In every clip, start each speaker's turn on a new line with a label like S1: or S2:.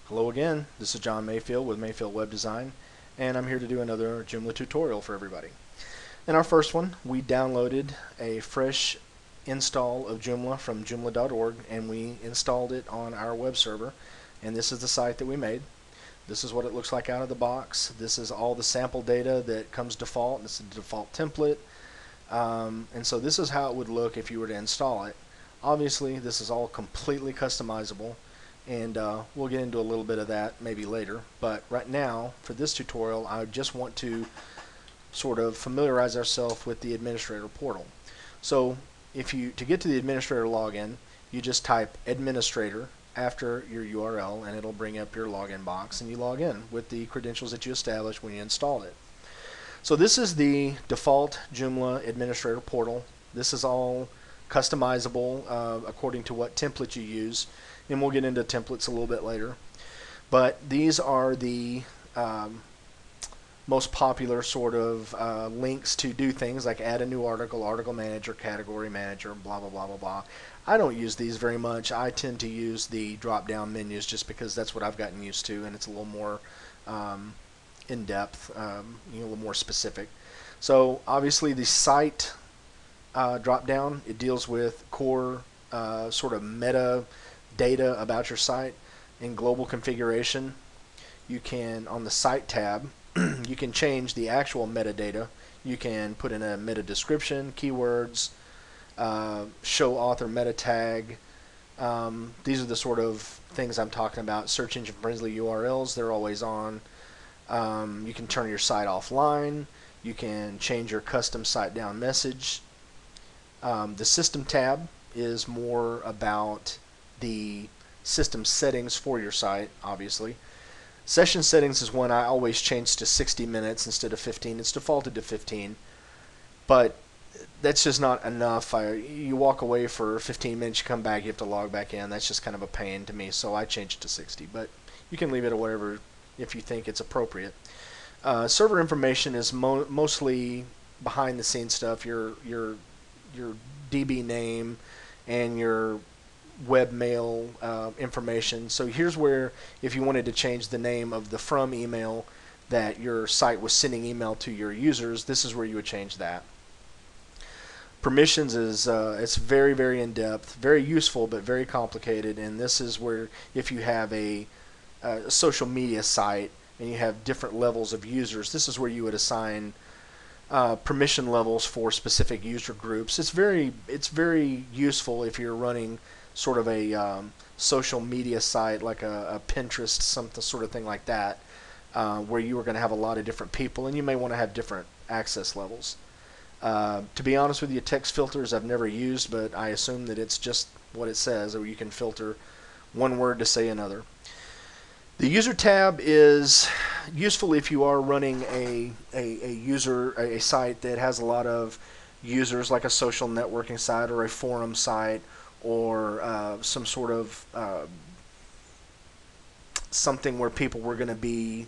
S1: Hello again, this is John Mayfield with Mayfield Web Design, and I'm here to do another Joomla tutorial for everybody. In our first one, we downloaded a fresh install of Joomla from joomla.org, and we installed it on our web server, and this is the site that we made. This is what it looks like out of the box. This is all the sample data that comes default. This is the default template, and so this is how it would look if you were to install it. Obviously, this is all completely customizable, and we'll get into a little bit of that maybe later. But right now, for this tutorial, I just want to sort of familiarize ourselves with the administrator portal. So to get to the administrator login, you just type administrator after your URL, and it'll bring up your login box, and you log in with the credentials that you established when you installed it. So this is the default Joomla administrator portal. This is all customizable according to what template you use, and we'll get into templates a little bit later. But these are the most popular sort of links to do things like add a new article, article manager, category manager, blah, blah, blah, blah, blah. I don't use these very much. I tend to use the drop-down menus just because that's what I've gotten used to, and it's a little more in-depth, a little more specific. So obviously the site drop-down, it deals with core sort of meta data about your site. In global configuration, you can, on the site tab, you can change the actual metadata. You can put in a meta description, keywords, show author meta tag. These are the sort of things I'm talking about. Search engine friendly URLs, they're always on. You can turn your site offline. You can change your custom site down message. The system tab is more about the system settings for your site, obviously. Session settings is one I always change to 60 minutes instead of 15. It's defaulted to 15, but that's just not enough. You walk away for 15 minutes, you come back, you have to log back in. That's just kind of a pain to me, so I changed it to 60, but you can leave it at whatever if you think it's appropriate. Server information is mostly behind the scenes stuff, your DB name and your webmail information. So here's where, if you wanted to change the name of the from email that your site was sending email to your users, this is where you would change that. Permissions is it's very, very in-depth, very useful, but very complicated, and this is where if you have a social media site and you have different levels of users, this is where you would assign permission levels for specific user groups. It's very useful if you're running sort of a social media site like a Pinterest, something sort of thing like that, where you are going to have a lot of different people, and you may want to have different access levels. To be honest with you, text filters I've never used, but I assume that it's just what it says, or you can filter one word to say another. The user tab is useful if you are running a site that has a lot of users, like a social networking site or a forum site, or some sort of something where people were going to be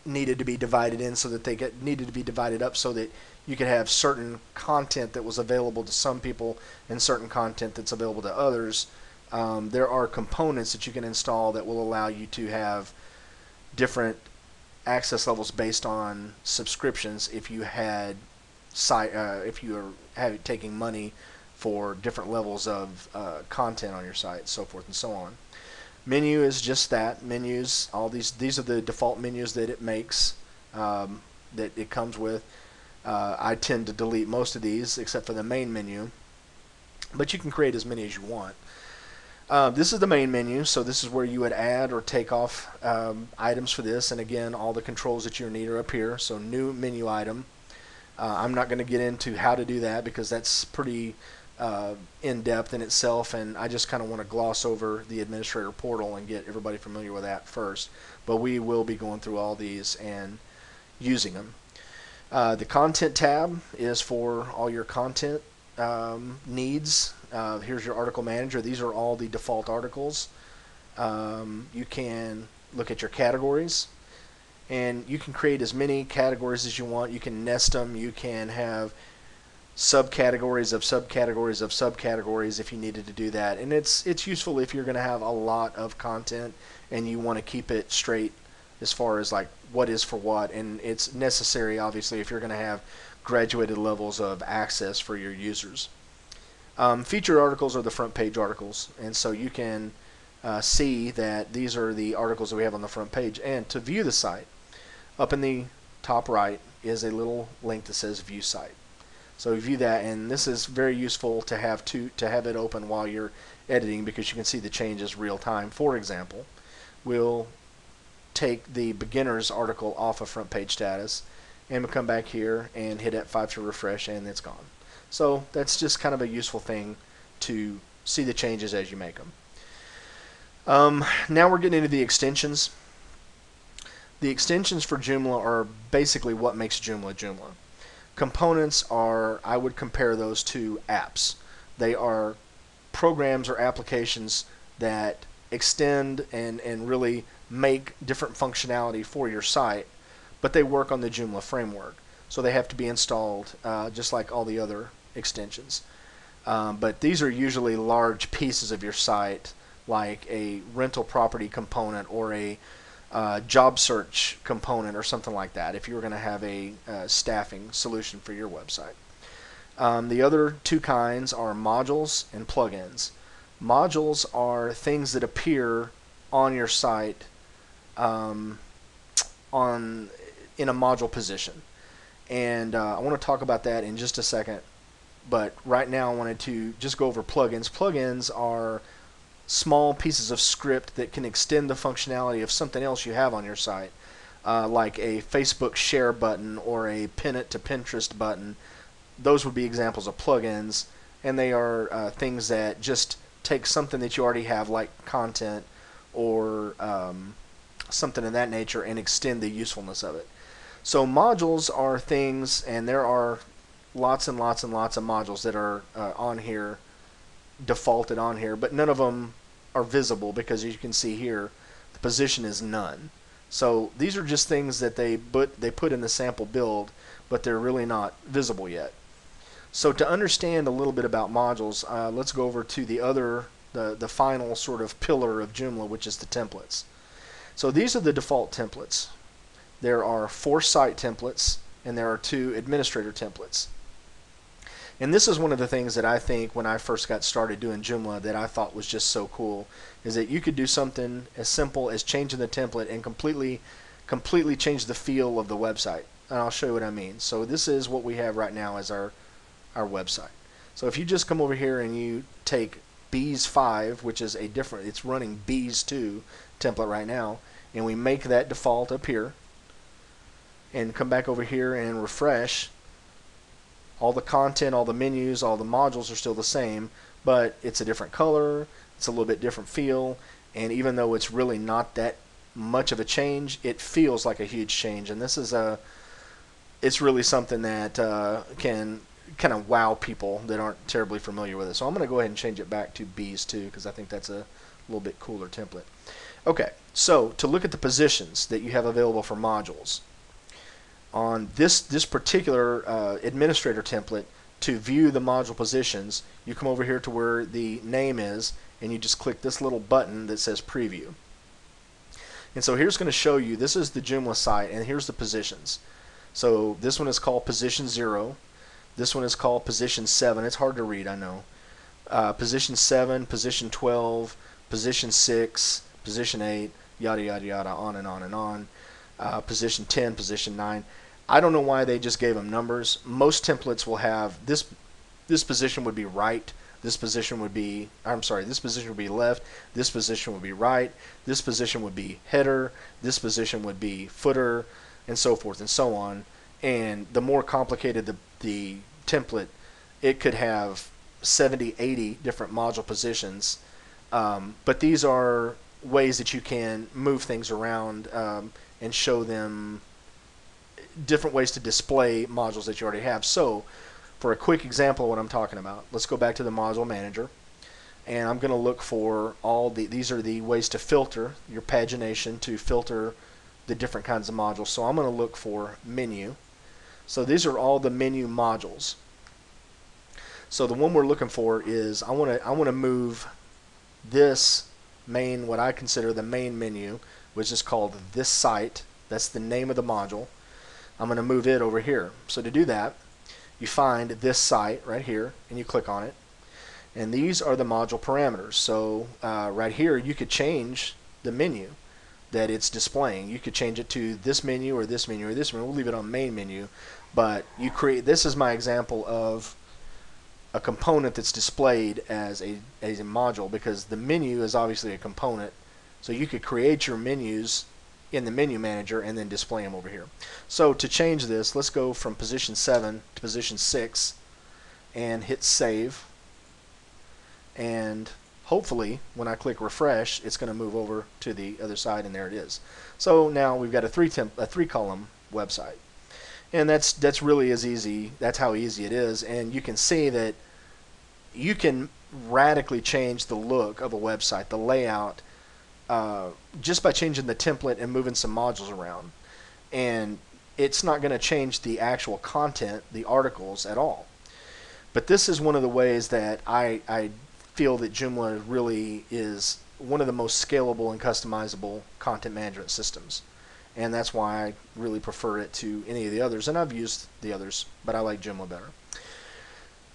S1: needed to be divided in, so that needed to be divided up so that you could have certain content that was available to some people and certain content that's available to others. There are components that you can install that will allow you to have different access levels based on subscriptions if you had if you are taking money for different levels of content on your site, so forth and so on. Menu is just that. Menus, all these are the default menus that it makes, that it comes with. I tend to delete most of these except for the main menu, but you can create as many as you want. This is the main menu, so this is where you would add or take off items for this, and again, all the controls that you need are up here. So new menu item. I'm not going to get into how to do that because that's pretty in-depth in itself, and I just kind of want to gloss over the administrator portal and get everybody familiar with that first. But we will be going through all these and using them. The content tab is for all your content needs. Here's your article manager. These are all the default articles. You can look at your categories, and you can create as many categories as you want. You can nest them. You can have subcategories of subcategories of subcategories if you needed to do that. And it's useful if you're going to have a lot of content and you want to keep it straight as far as like what is for what. And it's necessary, obviously, if you're going to have graduated levels of access for your users. Featured articles are the front page articles, and so you can see that these are the articles that we have on the front page. And to view the site, up in the top right is a little link that says View Site. So view that, and this is very useful to have it open while you're editing because you can see the changes real time. For example, we'll take the beginners article off of front page status, and we'll come back here and hit F5 to refresh, and it's gone. So that's just kind of a useful thing to see the changes as you make them. Now we're getting into the extensions. The extensions for Joomla are basically what makes Joomla Joomla. Components are, I would compare those to apps. They are programs or applications that extend and really make different functionality for your site, but they work on the Joomla framework. So they have to be installed just like all the other extensions. But these are usually large pieces of your site, like a rental property component or a job search component or something like that, if you were going to have a staffing solution for your website. The other two kinds are modules and plugins. Modules are things that appear on your site in a module position. And I want to talk about that in just a second, but right now I wanted to just go over plugins. Plugins are small pieces of script that can extend the functionality of something else you have on your site, like a Facebook share button or a pin it to Pinterest button. Those would be examples of plugins, and they are things that just take something that you already have, like content or something of that nature, and extend the usefulness of it. So modules are things, and there are lots and lots and lots of modules that are on here, defaulted on here, but none of them are visible because, as you can see here, the position is none. So these are just things that they put in the sample build, but they're really not visible yet. So to understand a little bit about modules, let's go over to the final sort of pillar of Joomla, which is the templates. So these are the default templates. There are 4 site templates, and there are 2 administrator templates. And this is one of the things that I think when I first got started doing Joomla that I thought was just so cool, is that you could do something as simple as changing the template and completely change the feel of the website. And I'll show you what I mean. So this is what we have right now as our website. So if you just come over here and you take Bees 5, which is it's running Bees 2 template right now, and we make that default up here, and come back over here and refresh, all the content, all the menus, all the modules are still the same, but it's a different color, it's a little bit different feel, and even though it's really not that much of a change, it feels like a huge change. And this is it's really something that can kind of wow people that aren't terribly familiar with it. So I'm going to go ahead and change it back to Bees 2 because I think that's a little bit cooler template. Okay, so to look at the positions that you have available for modules, on this particular administrator template, to view the module positions, you come over here to where the name is, and you just click this little button that says Preview. And so here's going to show you, this is the Joomla site, and here's the positions. So this one is called Position 0. This one is called Position 7. It's hard to read, I know. Position 7, Position 12, Position 6, Position 8, yada yada yada, on and on and on. Position 10, Position 9. I don't know why they just gave them numbers. Most templates will have this position would be right, this position would be, this position would be left, this position would be right, this position would be header, this position would be footer, and so forth and so on. And the more complicated the template, it could have 70, 80 different module positions. But these are ways that you can move things around and show them different ways to display modules that you already have. So for a quick example of what I'm talking about, let's go back to the module manager, and I'm going to look for these are the ways to filter your pagination, to filter the different kinds of modules. So I'm going to look for menu. So these are all the menu modules. So the one we're looking for is I want to move this main, what I consider the main menu, which is called this site. That's the name of the module. I'm going to move it over here. So to do that, you find this site right here and you click on it. And these are the module parameters. So right here you could change the menu that it's displaying. You could change it to this menu or this menu or this menu. We'll leave it on main menu. But you create, this is my example of a component that's displayed as a module, because the menu is obviously a component. So you could create your menus in the menu manager and then display them over here. So to change this, let's go from position 7 to position 6 and hit save. And hopefully when I click refresh, it's going to move over to the other side, and there it is. So now we've got a three column website. And that's really as easy. That's how easy it is. And you can see that you can radically change the look of a website, the layout, just by changing the template and moving some modules around. And it's not going to change the actual content, the articles, at all. But this is one of the ways that I feel that Joomla really is one of the most scalable and customizable content management systems. And that's why I really prefer it to any of the others. And I've used the others, but I like Joomla better.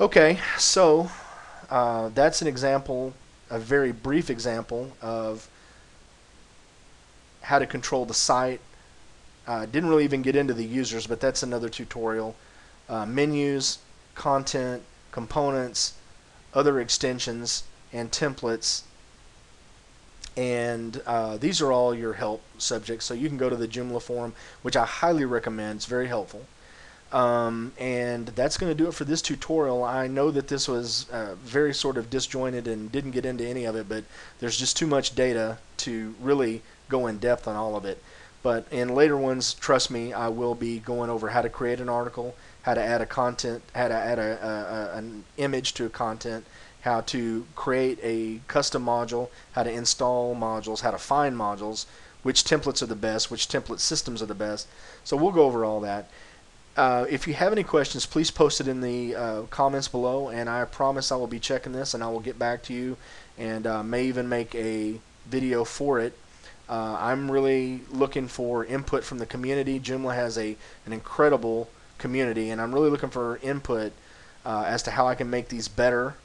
S1: Okay, so that's an example, a very brief example of how to control the site. Didn't really even get into the users, but that's another tutorial. Menus, content, components, other extensions, and templates. And these are all your help subjects, so you can go to the Joomla forum, which I highly recommend. It's very helpful. And that's going to do it for this tutorial. I know that this was very sort of disjointed and didn't get into any of it, but there's just too much data to really go in depth on all of it. But in later ones, trust me, I will be going over how to create an article, how to add a content, how to add an image to a content, how to create a custom module, how to install modules, how to find modules, which templates are the best, which template systems are the best. So we'll go over all that. If you have any questions, please post it in the comments below, and I promise I will be checking this and I will get back to you, and may even make a video for it. I'm really looking for input from the community. Joomla has an incredible community, and I'm really looking for input as to how I can make these better,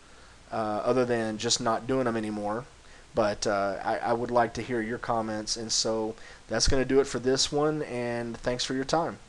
S1: other than just not doing them anymore. But I would like to hear your comments, and so that's going to do it for this one, and thanks for your time.